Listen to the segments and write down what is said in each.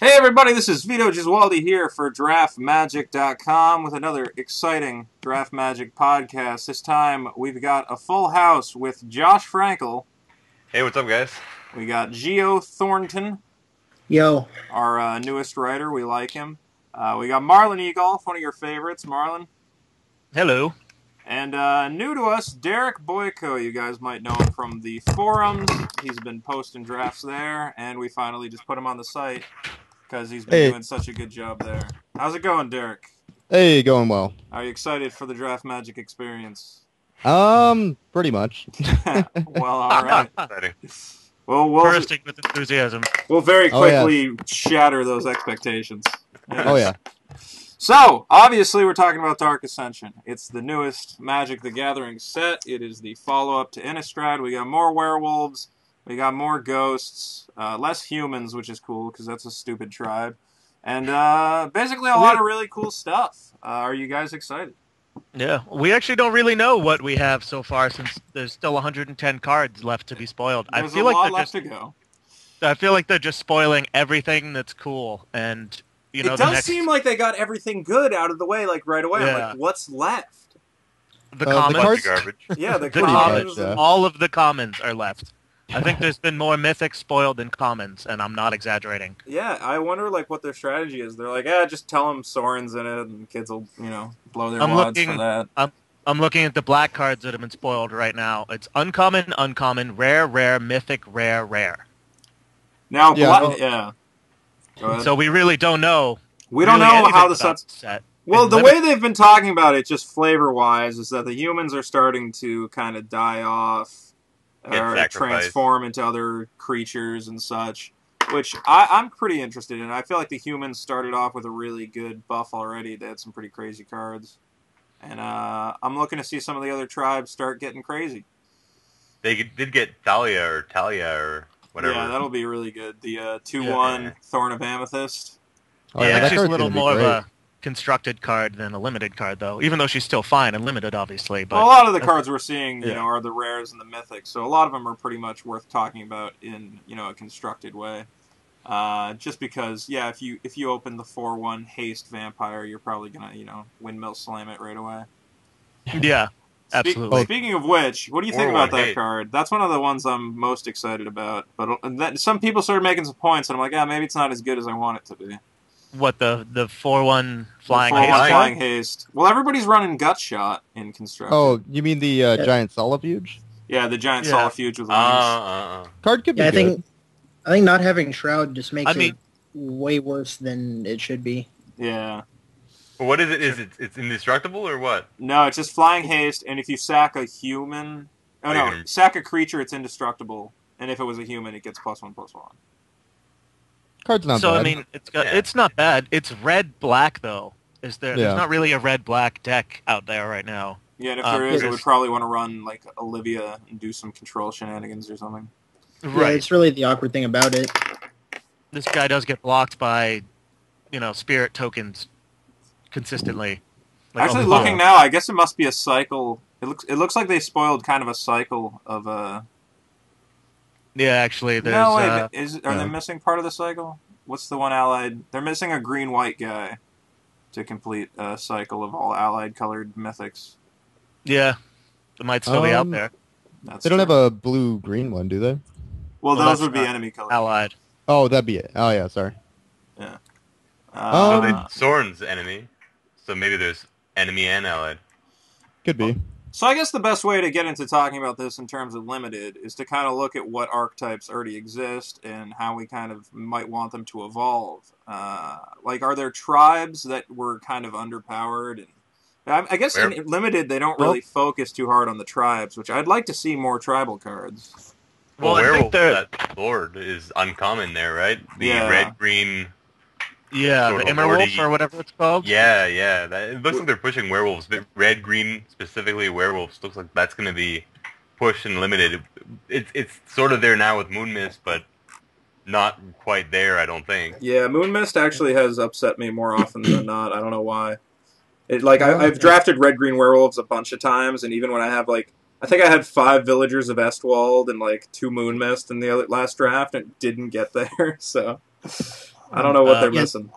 Hey everybody, this is Vito Gesualdi here for DraftMagic.com with another exciting Draft Magic podcast. This time we've got a full house with Josh Frankel. Hey, what's up, guys? We got Geo Thornton, Yo. our newest writer. We like him. We got Marlon Egolf, one of your favorites, Marlon. Hello. And new to us, Derek Boyko. You guys might know him from the forums. He's been posting drafts there, and we finally just put him on the site because he's been doing such a good job there. How's it going, Derek? Hey, going well. Are you excited for the Draft Magic experience? Pretty much. Well, all right. Exciting. Well, Bursting with enthusiasm. we'll very Oh, yeah. quickly shatter those expectations. Oh, yeah. So, obviously, we're talking about Dark Ascension. It's the newest Magic the Gathering set. It is the follow-up to Innistrad. We got more werewolves. We got more ghosts. Less humans, which is cool, because that's a stupid tribe. And basically a lot of really cool stuff. Are you guys excited? Yeah, we actually don't really know what we have so far since there's still 110 cards left to be spoiled. There's I feel a like lot they're left just, to go. I feel like they're just spoiling everything that's cool, and you know It the does next seem like they got everything good out of the way, like right away. I'm Yeah. like, what's left? the the commons, cards- Garbage. Yeah, the the Pretty commons. much, yeah. all of the commons are left. I think there's been more mythics spoiled than commons, and I'm not exaggerating. Yeah, I wonder like what their strategy is. They're like, just tell them Soren's in it, and kids will, blow their I'm wads looking- for that. I'm looking at the black cards that have been spoiled right now. It's uncommon, uncommon, rare, rare, mythic, rare, rare. Now, Yeah, yeah. Go ahead. So we really don't know. we don't really know anything how the about sets. the set. Well, And the limit- way they've been talking about it, just flavor-wise, is that the humans are starting to kind of die off, Get or sacrificed. transform into other creatures and such, which I'm pretty interested in. I feel like the humans started off with a really good buff already. They had some pretty crazy cards. And I'm looking to see some of the other tribes start getting crazy. They did get Talia or whatever. Yeah, that'll be really good. The 2/1 Yeah. Thorn of Amethyst. Oh, Yeah, that she's a card's little gonna be more of great. a constructed card than a limited card, though. Even though she's still fine and limited, obviously. But Well, a lot of the cards we're seeing, Yeah. are the rares and the mythics, so a lot of them are pretty much worth talking about in, a constructed way. Just because, if you open the 4/1 haste vampire, you're probably gonna, windmill slam it right away. yeah, absolutely. Speaking of which, what do you think 4/1 about that haste. card? That's one of the ones I'm most excited about. But some people started making some points, and I'm like, maybe it's not as good as I want it to be. What the 4/1 flying The 4/1 haste flying card? haste. Well, everybody's running gut shot in construction. Oh, you mean the giant solifuge? Yeah, the giant Yeah. solifuge with wings. Card could be Yeah, I good. think not having Shroud just makes I mean- it way worse than it should be. Yeah. Well, what is it? It's indestructible or what? No, it's just flying haste, and if you sack a human... Oh, Oh, no, you're gonna- sack a creature, it's indestructible. And if it was a human, it gets +1/+1. Card's not So bad. I mean, Yeah. it's not bad. It's red black though. Is there? Yeah. There's not really a red black deck out there right now. Yeah, and if there is, it would because- probably want to run, like, Olivia and do some control shenanigans or something. Yeah, it's really the awkward thing about it. This guy does get blocked by, spirit tokens consistently. Like, Actually, all the looking time. now, I guess it must be a cycle. It looks like they spoiled kind of a cycle of Yeah, actually, there's. No, wait, are yeah. they missing part of the cycle? What's the one allied? They're missing a green-white guy to complete a cycle of all allied colored mythics. Yeah, it might still be out Um, there. That's They don't true. have a blue-green one, do they? Well, Well, those that's would be not enemy colors. Allied. Oh, that'd be it. Oh, yeah, sorry. So Um, Soren's enemy. So maybe there's enemy and allied. Could be. So I guess the best way to get into talking about this in terms of limited is to kind of look at what archetypes already exist and how we kind of might want them to evolve. Like, are there tribes that were kind of underpowered? And I guess in limited they don't really focus too hard on the tribes, which I'd like to see more tribal cards. Well, Well, I think werewolf, they're- that lord is uncommon there, right? The Yeah. red-green... Yeah, sort the of Emerald lordy- or whatever it's called. Yeah. It looks like they're pushing werewolves. But red-green, specifically werewolves, looks like that's going to be pushed and limited. It's sort of there now with Moonmist, but not quite there, I don't think. Yeah, Moonmist actually has upset me more often than not. I don't know why. I've drafted red-green werewolves a bunch of times, and even when I have, I think I had 5 Villagers of Estwald and, 2 Moonmist in the last draft, and it didn't get there, so... I don't know what they're yeah. missing.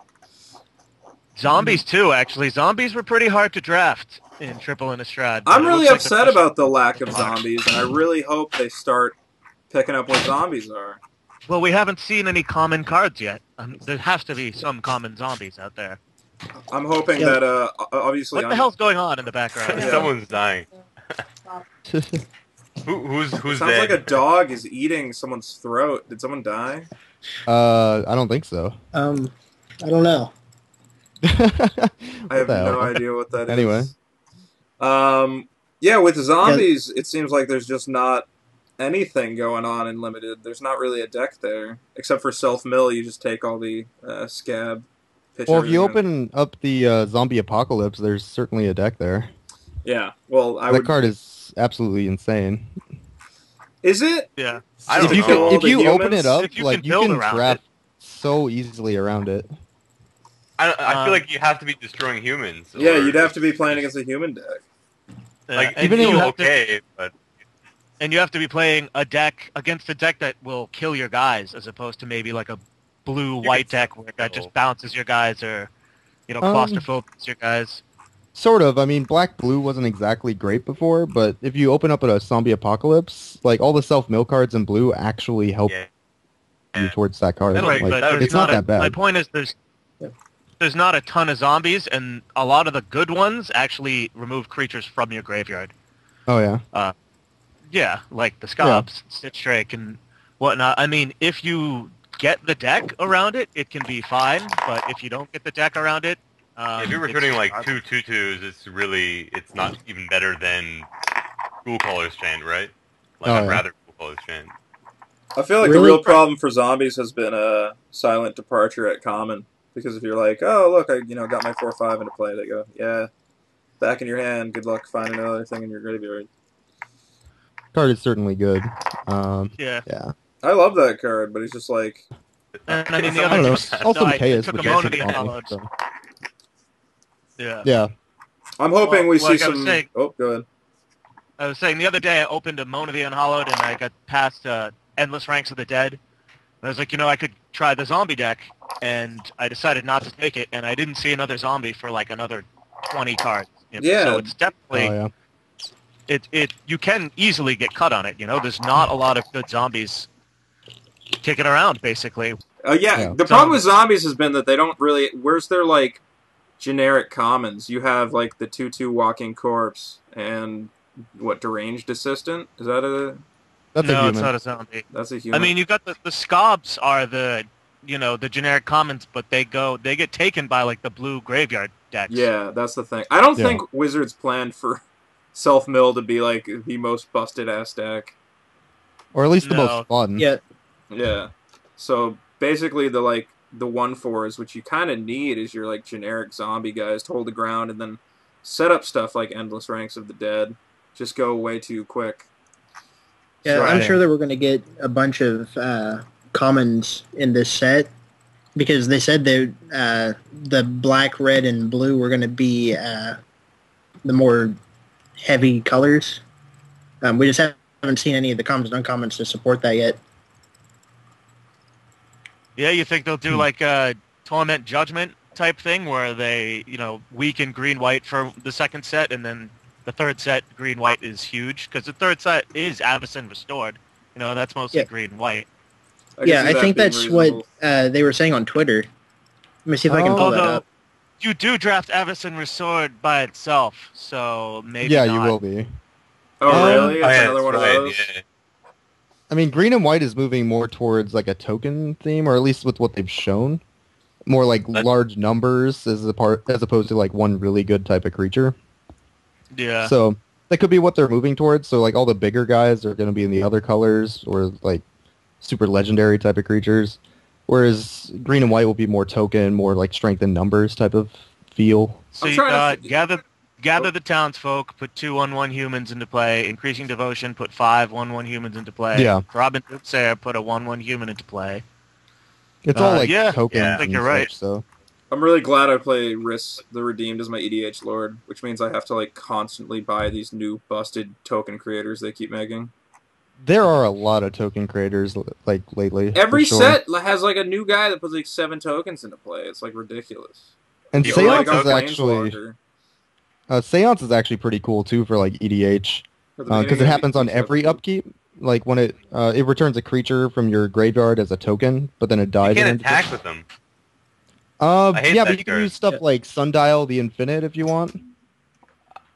Zombies too, actually. Zombies were pretty hard to draft in Triple Innistrad. I'm really upset about the lack of zombies, and I really hope they start picking up what zombies are. Well, we haven't seen any common cards yet. There has to be some common zombies out there. I'm hoping that, obviously... What the hell's going on in the background? Yeah. Someone's dying. Who's Sounds dead? like a dog is eating someone's throat. Did someone die? I don't think so. I don't know. I have no idea what that is. Anyway. Yeah, with zombies, it seems like there's just not anything going on in Limited. There's not really a deck there. Except for self-mill, you just take all the scab. Well, if you open up the Zombie Apocalypse, there's certainly a deck there. Yeah, well, that card is absolutely insane. Is it? Yeah. If you open it up, you like, you can draft so easily around it. I feel like you have to be destroying humans. Yeah, you'd have to be playing against a human deck. Like, even if you but... And you have to be playing a deck against a deck that will kill your guys, as opposed to maybe like a blue-white deck where that just bounces your guys, or, you know, claustrophobes your guys. Sort of. I mean, black-blue wasn't exactly great before, but if you open up a Zombie Apocalypse, like, all the self-mill cards in blue actually help you towards that card. Right, like, but it's not that bad. My point is there's not a ton of zombies, and a lot of the good ones actually remove creatures from your graveyard. Oh, yeah. Yeah, like the Scobs, Stitch Drake, and whatnot. I mean, if you get the deck around it, it can be fine, but if you don't get the deck around it... if you're returning like 2 2/2s, it's not even better than Ghoul Caller's Chant, right? Like, I'd rather Ghoul Caller's Chant. I feel like the real problem for zombies has been a silent departure at common. Because if you're like, oh, look, I got my 4/5 into play, they go, yeah, back in your hand, good luck finding another thing in your graveyard. Card is certainly good. Yeah. I love that card, but it's just like... And I mean, the I other don't know. thing Also, I Chaos took would a get Moan of the some Unhallowed. so. Yeah. Yeah. I'm hoping we see like some... Oh, go ahead. I was saying, the other day I opened a Moan of the Unhallowed, and I got past Endless Ranks of the Dead. And I was like, I could try the zombie deck, and I decided not to take it, and I didn't see another zombie for like another 20 cards. Yeah. So it's definitely... You can easily get cut on it, There's not a lot of good zombies kicking around, basically. The problem with zombies has been that they don't really... Where's their, like, generic commons? You have, like, the 2/2 Walking Corpse and, Deranged Assistant? Is that a... That's a human. It's not a zombie. That's a human. I mean, you got the Scobs are the generic commons, but they get taken by like the blue graveyard decks. Yeah, that's the thing. I don't think Wizards planned for self-mill to be like the most busted ass deck, or at least the most fun. Yeah. So basically, the 1/4s, which you kind of need, is your like generic zombie guys to hold the ground, and then set up stuff like Endless Ranks of the Dead. Just go way too quick. Yeah, I'm sure that we're going to get a bunch of commons in this set because they said that the black, red, and blue were going to be the more heavy colors. We just haven't seen any of the commons and uncommons to support that yet. Yeah, you think they'll do like a Torment Judgment type thing where they, weaken green-white for the second set, and then the third set, green-white, is huge, because the third set is Avacyn Restored. That's mostly green-white. I think that's what they were saying on Twitter. Let me see if I can pull that up. You do draft Avacyn Restored by itself, so maybe you will be. Oh, really? It's another one of those? Yeah. I mean, green and white is moving more towards, like, a token theme, or at least with what they've shown. More like large numbers as opposed to, like, one really good type of creature. Yeah. So that could be what they're moving towards. So like all the bigger guys are going to be in the other colors or like super legendary type of creatures. Whereas green and white will be more token, more like strength in numbers type of feel. So you gather the townsfolk, put 2 1/1 humans into play. Increasing Devotion, put 5 1/1 humans into play. Yeah. Robin Doomsayer, put a 1/1 human into play. It's all like tokens. Yeah, I think you're right. So. I'm really glad I play Riss the Redeemed as my EDH Lord, which means I have to like constantly buy these new busted token creators they keep making. There are a lot of token creators like lately. Every for sure. set has like a new guy that puts like 7 tokens into play. It's like ridiculous. And People Seance like is actually Seance is actually pretty cool too for like EDH because it happens on every upkeep. Like when it returns a creature from your graveyard as a token, but then it dies. You can't attack with them. Yeah, but you can use stuff like Sundial the Infinite if you want.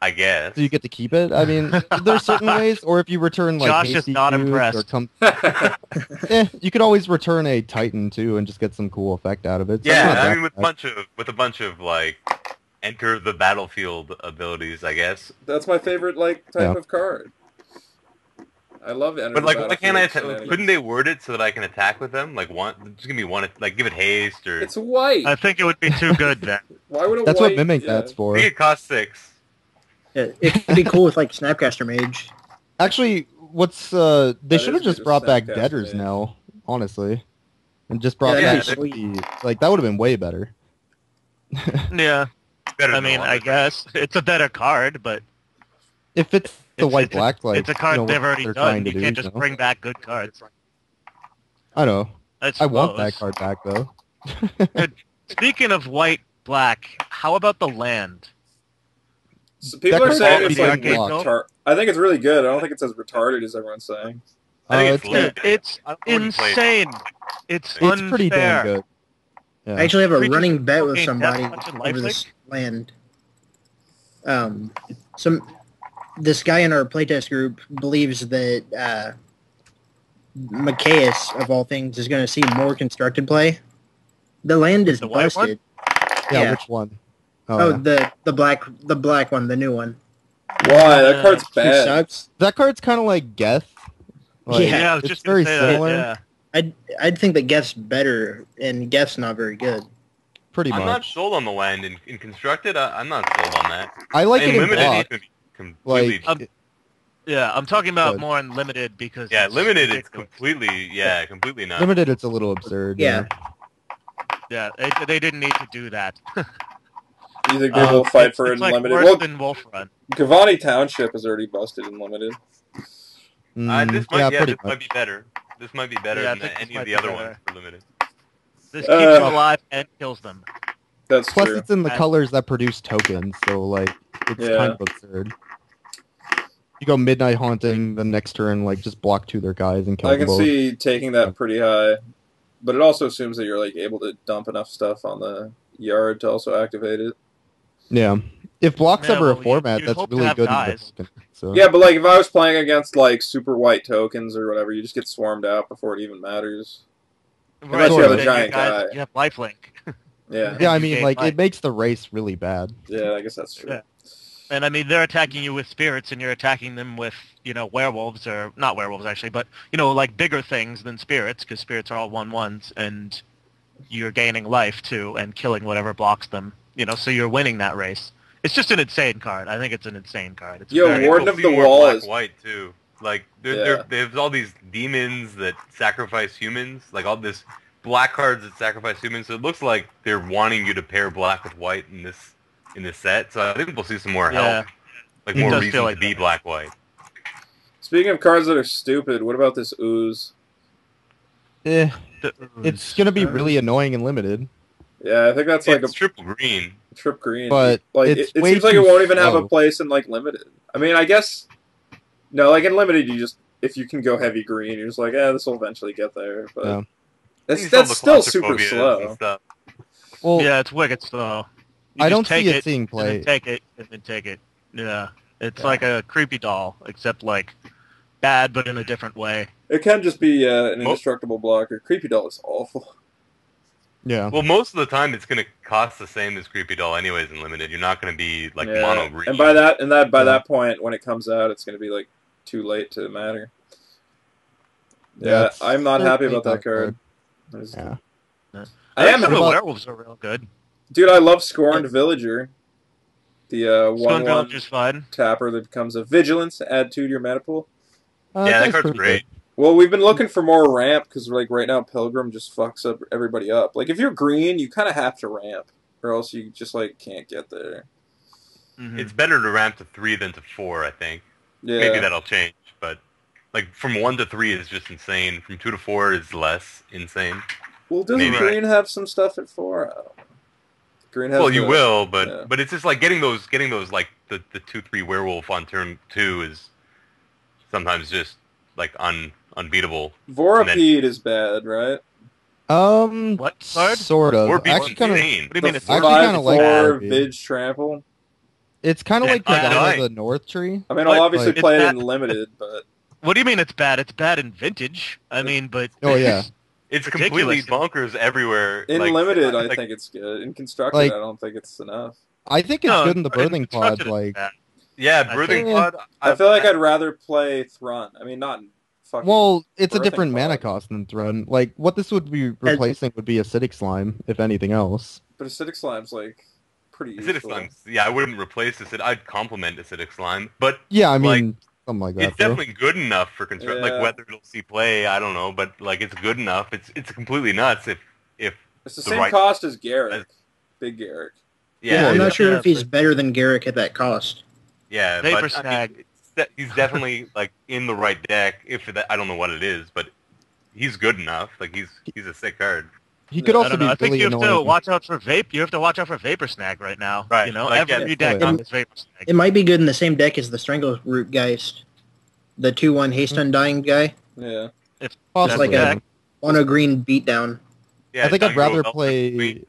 I guess. So you get to keep it. I mean, there's certain ways, or if you return like Josh is not impressed. You could always return a Titan too and just get some cool effect out of it. So yeah, I mean with a bunch of like enter the battlefield abilities, I guess. That's my favorite type of card. I love enter. But like, why can't I? Couldn't they word it so that I can attack with them? Like just give me one, like give it haste or. It's white. I think it would be too good then. Why would That's what Mimic that's for. I think it costs 6. Yeah, it'd be cool with like Snapcaster Mage. Actually, they should have just brought back Debtors now, honestly, and just brought back like that would have been way better. Yeah, I mean, I guess it's a better card, but if it's the white-black, like it's a card they've already done. You can't just bring back good cards. I know. I want that card back though. Speaking of white-black, how about the land? So people are saying it's like I think it's really good. I don't think it's as retarded as everyone's saying. I think it's insane. It's unfair. Pretty damn good. Yeah. I actually have a running bet with somebody over this land. This guy in our playtest group believes that Macias, of all things, is going to see more constructed play. The land is busted. Yeah, which one? The black one, the new one. Why? That card's bad. Sucks. That card's kind of like Geth. Like, I was just very say similar. That, yeah. I'd think that Geth's better, and Geth's not very good. Pretty much. I'm not sold on the land in constructed. I'm not sold on that. I like it in limited. Like, I'm talking about more in limited because limited it's completely not. Limited, it's a little absurd. Yeah. Yeah, they didn't need to do that. You think they will fight for it in limited? Worse than Wolf Run. Gavani Township is already busted in limited. This might be better. This might be better than any of the other ones for limited. This keeps them alive and kills them. That's Plus, true. it's in the colors that produce tokens, so like it's kind of absurd. You go Midnight Haunting the next turn, like just block 2 of their guys and kill them both. I can see taking that pretty high, but it also assumes that you're like able to dump enough stuff on the yard to also activate it. Yeah. If block's ever a format, that's really good. So. Yeah, but like if I was playing against like super white tokens or whatever, you just get swarmed out before it even matters. Right, unless you have a giant guy. You have lifelink. Yeah. Yeah, I mean, like it makes the race really bad. Yeah, I guess that's true. Yeah. And I mean, they're attacking you with spirits, and you're attacking them with werewolves, or not werewolves actually, but like bigger things than spirits, because spirits are all 1/1s, and you're gaining life too and killing whatever blocks them. So you're winning that race. It's just an insane card. I think it's an insane card. It's Warden of the Wall is white too. Like there's all these demons that sacrifice humans, like all this black cards that sacrifice humans. So it looks like they're wanting you to pair black with white in this set. So I think we'll see some more help, like more reason to be black white. Speaking of cards that are stupid, what about this ooze? It's gonna be really annoying and limited. Yeah, I think that's like a triple green. Trip green, but like it seems like it won't even have a place in like limited. I mean, I guess no, like in limited, you just if you can go heavy green, you're just like, this will eventually get there. But that's still super slow. Well, yeah, it's wicked slow. I don't see it seeing play. And then take it. Yeah, it's like a creepy doll, except like bad, but in a different way. It can just be an indestructible blocker. Creepy doll is awful. Yeah. Well, most of the time it's going to cost the same as Creepy Doll anyways in limited. You're not going to be like mono green. And by that point when it comes out, it's going to be like too late to matter. Yeah, I'm not happy about that card. Yeah. I am. The werewolves are real good. Dude, I love Scorned Villager. The 1/1 tapper that becomes a Vigilance, add 2 to your mana pool. Yeah, that card's great. Well, we've been looking for more ramp because, like, right now Pilgrim just fucks up everybody up. Like, if you're green, you kind of have to ramp, or else you just like can't get there. Mm-hmm. It's better to ramp to 3 than to 4, I think. Yeah. Maybe that'll change, but like from 1 to 3 is just insane. From 2 to 4 is less insane. Well, doesn't Maybe. Green have some stuff at 4? Green has Well, you will, yeah. but it's just like getting those like the 2/3 werewolf on turn 2 is sometimes just like unbeatable. Vorapede is bad, right? What card? Sort of. Vorapede Actually, kind of. insane. What do you mean it's I actually kinda like 5/4 Vorapede. Vidge Trample. It's kind of Yeah, like I Pagano know. the North Tree. I mean, But, I'll obviously like, play it it's in limited, but What do you mean it's bad? It's bad in Vintage. I mean, but Oh yeah. It's ridiculous. completely bonkers everywhere. in like, limited, I like, think it's good. In constructed, Like- I don't think it's enough. I think it's no, good in the birthing Constructed pod. is Like, bad. Yeah, I birthing think- pod. I feel like I'd rather play Thrun. I mean, not fucking. well, it's a birthing different pod. mana cost than Thrun. Like, what this would be replacing would be Acidic Slime, if anything else. But Acidic Slime's like pretty Acidic useful. slime. Yeah, I wouldn't replace acid. I'd complement acidic slime, but Yeah, I Like, mean, something like that. it's definitely good enough for construct. Yeah. Like whether it'll see play, I don't know, but like it's good enough. It's completely nuts if It's the the same right- cost as Garrick, Big Garrick. Yeah, I'm yeah. not sure Yeah, if he's but- better than Garrick at that cost. Yeah, Vapor but I mean, Snag. he's definitely like in the right deck. If that, I don't know what it is, but he's good enough. Like he's a sick card. He could I I also don't know. be I think really you have to annoying. watch out for vape. You have to watch out for Vapor Snag right now. Right, You know, like, every yeah, deck yeah. on this Vapor Snag. It might be good in the same deck as the Strangleroot Geist, the 2/1 haste undying guy. Yeah. Possibly. like a- Mono green beatdown. Yeah, I think I'd Dungro rather Elf is play. sweet.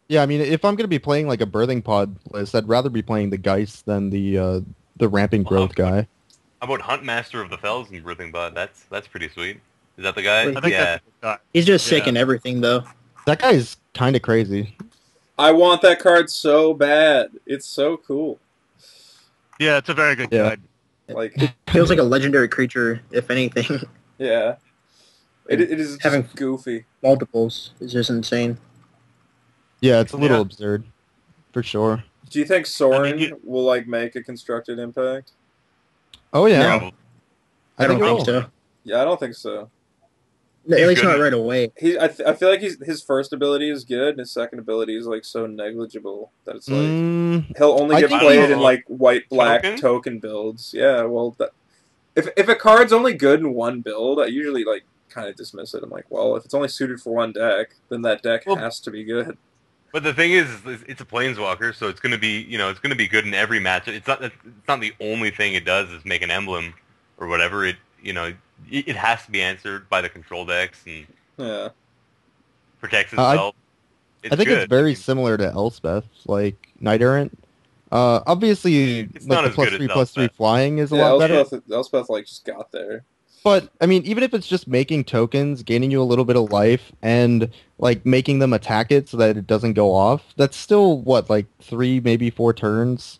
Yeah, I mean, if I'm gonna be playing like a birthing pod list, I'd rather be playing the Geist than the ramping growth guy. How about Huntmaster of the Fells and Birthing Bud? That's pretty sweet. Is that the guy? I I think yeah. that's a good card. He's just sick Yeah. in everything, though. That guy's kind of crazy. I want that card so bad. It's so cool. Yeah, it's a very good Yeah. card. Like, Feels like a legendary creature, if anything. yeah. It is just Having- goofy. Multiples is just insane. Yeah, it's a little Yeah. absurd, for sure. Do you think Soren I mean, will like make a constructed impact? Oh yeah, No. I don't it think will. so. Yeah, I don't think so. At He's least good. not right away. I feel like his first ability is good, and his second ability is like so negligible that it's like he'll only I get think- played in like white black Token? token builds. Yeah, well, if a card's only good in one build, I usually like kind of dismiss it. I'm like, well, if it's only suited for one deck, then that deck Well, has to be good. But the thing is, it's a planeswalker, so it's gonna be, it's gonna be good in every match. It's not the only thing it does is make an emblem or whatever. It has to be answered by the control decks and Yeah. protects I itself. I think good. it's very similar to Elspeth, like Knight Errant. Obviously, It's not like the as good as +3/+3 Elspeth. flying is a Yeah, lot better. Elspeth like just got there. But I mean, even if it's just making tokens, gaining you a little bit of life, and like making them attack it so that it doesn't go off, that's still what, like 3, maybe 4 turns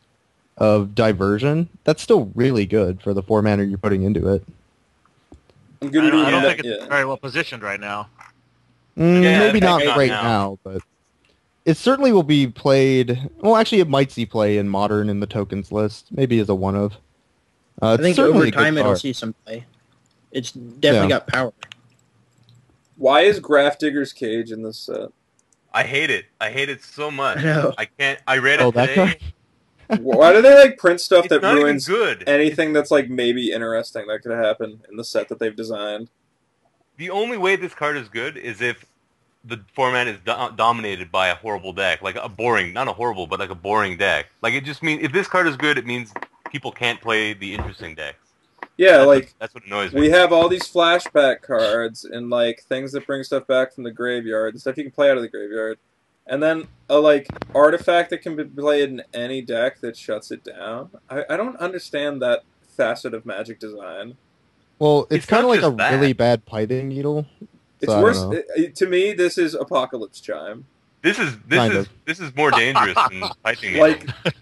of diversion. That's still really good for the 4 mana you're putting into it. I'm I good at don't, I doing don't that. think it's Yeah. very well positioned right now. Yeah, Maybe not maybe not right now. now, but it certainly will be played. Well, actually, it might see play in Modern in the tokens list, maybe as a one of. I It's think certainly over a good time it'll card. see some play. It's definitely Yeah. got power. Why is Grafdigger's Cage in this set? I hate it. I hate it so much. I know. I can't. I read it Oh, that today. card? Why do they like print stuff It's that not ruins even good. anything that's like maybe interesting that could happen in the set that they've designed? The only way this card is good is if the format is dominated by a horrible deck, like a boring, not a horrible, but like a boring deck. Like it just means if this card is good, it means people can't play the interesting decks. Yeah, That's what annoys me. we have all these flashback cards and like things that bring stuff back from the graveyard, the stuff you can play out of the graveyard, and then a like artifact that can be played in any deck that shuts it down. I don't understand that facet of Magic design. Well, it's It's kind of not like a just that. really bad pithing needle. It's So, I worse don't know. to me. This is Apocalypse Chime. This is Kind of. this is more dangerous than fighting.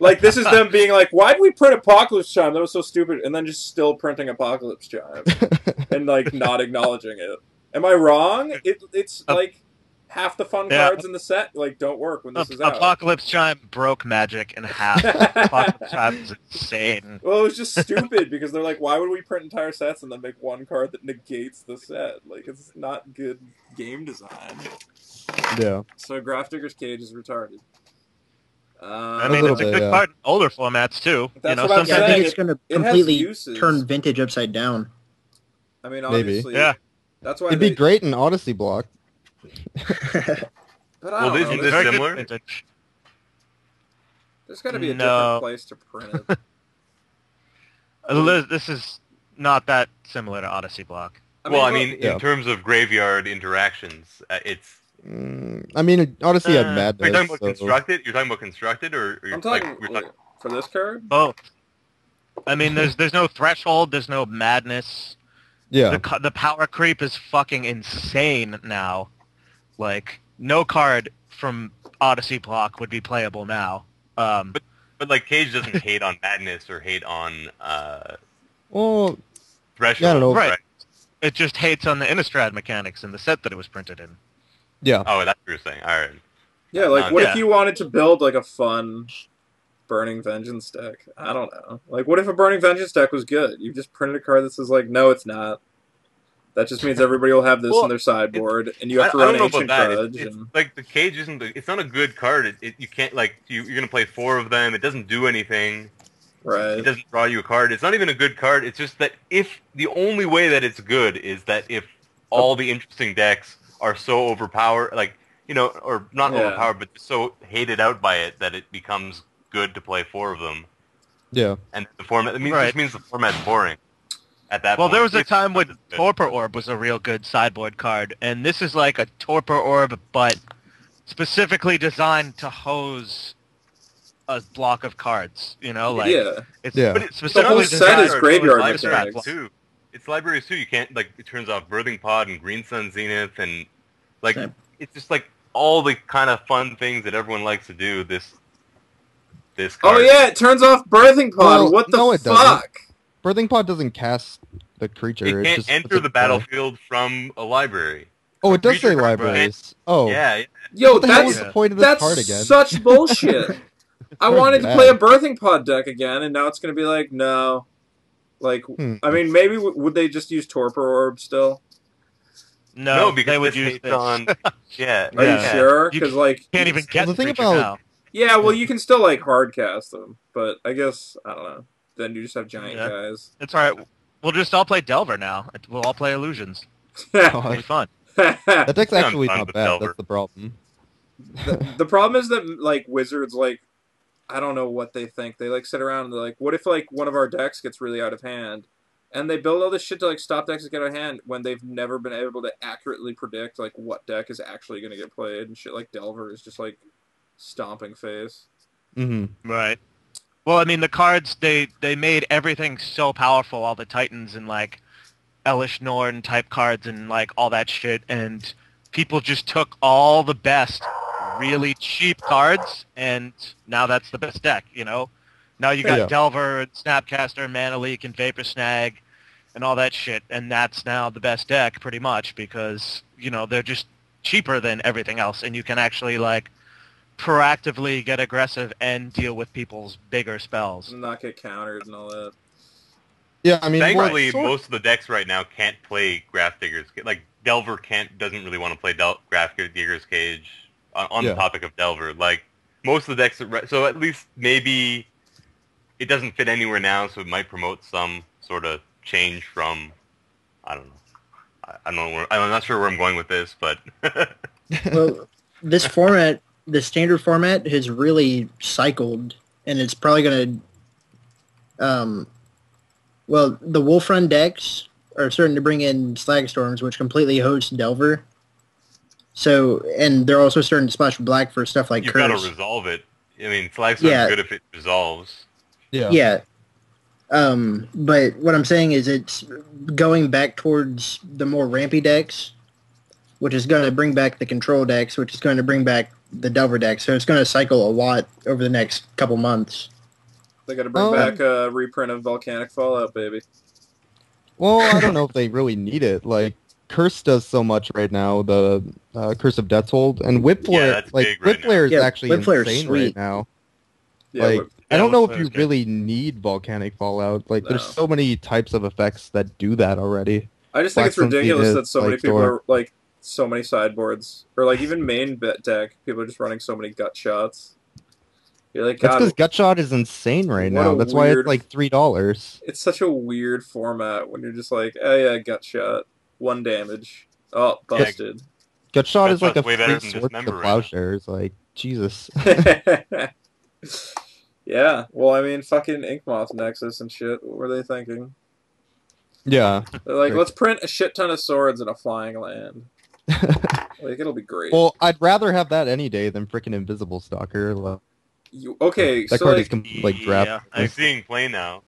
Like this is them being like, why did we print Apocalypse Chime? That was so stupid, and then just still printing Apocalypse Chime and like not acknowledging it. Am I wrong? It's like half the fun Yeah. cards in the set like don't work when this is out. Apocalypse Chime broke Magic in half. Apocalypse Chime is insane. Well, it was just stupid because they're like, why would we print entire sets and then make one card that negates the set? Like, it's not good game design. Yeah. So Grafdigger's Cage is retarded. I A mean, little it's a bit, good yeah. card in older formats too. That's you know, what I'm Yeah, I saying. think it's going to it has completely uses. turn Vintage upside down. I mean, Maybe. obviously, Yeah. that's why It'd be great in Odyssey block. But I Well, don't isn't know. this Very good similar? vintage. There's got to be a No. different place to print it. This is not that similar to Odyssey block. I mean, Yeah. in terms of graveyard interactions, it's. I mean, Odyssey had Are you madness. talking about so- constructed? You're talking about constructed, or you're I'm talking we're talking. for this card. Both. I mean, there's no threshold. There's no madness. Yeah. The power creep is fucking insane now. Like, no card from Odyssey block would be playable now. But like Cage doesn't hate on madness or hate on Well, threshold. Yeah, I don't know. Right. It just hates on the Innistrad mechanics in the set that it was printed in. yeah. Oh, that's what you're saying. All right. Yeah, like what Yeah. if you wanted to build like a fun Burning Vengeance deck? I don't know. Like, what if a Burning Vengeance deck was good? You just printed a card that says like, no, it's not. That just means everybody will have this Well, in their sideboard, and you have to I run don't know Ancient about that. Grudge. It's And... like the Cage isn't. It's not a good card. You can't like you're gonna play 4 of them. It doesn't do anything. Right. It doesn't draw you a card. It's not even a good card. It's just that if the only way that it's good is that if all the interesting decks are so overpowered, like or not Yeah. overpowered, but so hated out by it that it becomes good to play 4 of them. Yeah. And the format. It Right. just means the format's boring. At that Well, point, there was a If- time when Torpor Orb was a real good sideboard card, and this is like a Torpor Orb, but specifically designed to hose a block of cards. Like yeah. it's Yeah. But it's specifically whole set is designed graveyard to hose mechanics. block. too. It's libraries too. You can't it turns off Birthing Pod and Green Sun Zenith and like Same. it's just like all the kind of fun things that everyone likes to do. This Oh card. yeah, it turns off Birthing Pod. Well, What the no, it doesn't. fuck? Birthing Pod doesn't cast the creature. It can't just enter puts the it battlefield from a library. Oh, it does Creature say card, libraries. Oh. Yeah, Yo, What the hell that's is the point of this that's card again? such bullshit. I Card's wanted to bad. play a Birthing Pod deck again, and now it's going to be like, no. Like, I mean, maybe would they just use Torpor Orb still? no, because they would this use hates this. on. Yeah, Are Yeah. you sure? You Because like, Can't even get the thing creature about- now. yeah, well, you can still like hard cast them, but I guess I don't know. Then you just have giant Yeah. guys. It's all right. We'll just all play Delver now. We'll all play Illusions. It'll be fun. That deck's I'm actually fine not with bad. Delver. That's the problem. the problem is that like Wizards, like, I don't know what they think. They like sit around and they're like, what if like one of our decks gets really out of hand? And they build all this shit to like stop decks that get out of hand when they've never been able to accurately predict like what deck is actually going to get played, and shit like Delver is just like stomping face. Mm-hmm. Right. Well, I mean, the cards, they made everything so powerful, all the Titans and, like, Elish Norn type cards and, like, all that shit, and people just took all the best, really cheap cards, and now that's the best deck, Now you got Yeah. Delver, and Snapcaster, Mana Leak, and Vapor Snag, and all that shit, and that's now the best deck, pretty much, because, they're just cheaper than everything else, and you can actually, like, proactively get aggressive and deal with people's bigger spells. And not get countered and all that. Yeah, I mean, Thankfully, well, most of the decks right now can't play Graph Diggers. Like Delver doesn't really want to play Graph Digger's Cage. On Yeah. the topic of Delver, like most of the decks, so at least maybe it doesn't fit anywhere now, so it might promote some sort of change from. I don't know. I don't know. I'm not sure where I'm going with this, but Well, this format, the standard format, has really cycled, and it's probably going to. Well, the Wolf Run decks are starting to bring in Slag Storms, which completely host Delver. So, and they're also starting to splash black for stuff like you've got Curse. to resolve it. I mean, Flag's is good if it resolves. yeah. Yeah. But what I'm saying is it's going back towards the more rampy decks, which is going to bring back the control decks, which is going to bring back the Delver decks. So it's going to cycle a lot over the next couple months. They got to bring back a reprint of Volcanic Fallout, baby. Well, I don't know if they really need it. Like, Curse does so much right now, the Curse of Death's Hold, and Whip Flare, that's like, big right Whip Flare is now. Yeah, actually Whip Flare is insane sweet. right now. Yeah, Like, but- I don't know if Whip you Flare's good. really need Volcanic Fallout. Like, there's No. so many types of effects that do that already. I just think it's Black Sun ridiculous Zenith, that so many Light people Storm. are like so many sideboards or like even main bet deck. People are just running so many gut shots. You're like, That's God, because Gutshot is insane right what now. a That's why it's weird- like $3. it's such a weird format when you're just like, oh yeah, gut shot, 1 damage. Oh, busted. Gutshot is like a Gutshot's way free better than sword to Dismember right now. plowshares. Like, Jesus. Yeah, well, I mean, fucking Inkmoth Nexus and shit. What were they thinking? Yeah. They're like, Sure. let's print a shit ton of swords in a flying land. Like, it'll be great. Well, I'd rather have that any day than freaking Invisible Stalker. Okay, That so card like, is like draft. Yeah. I'm seeing play now.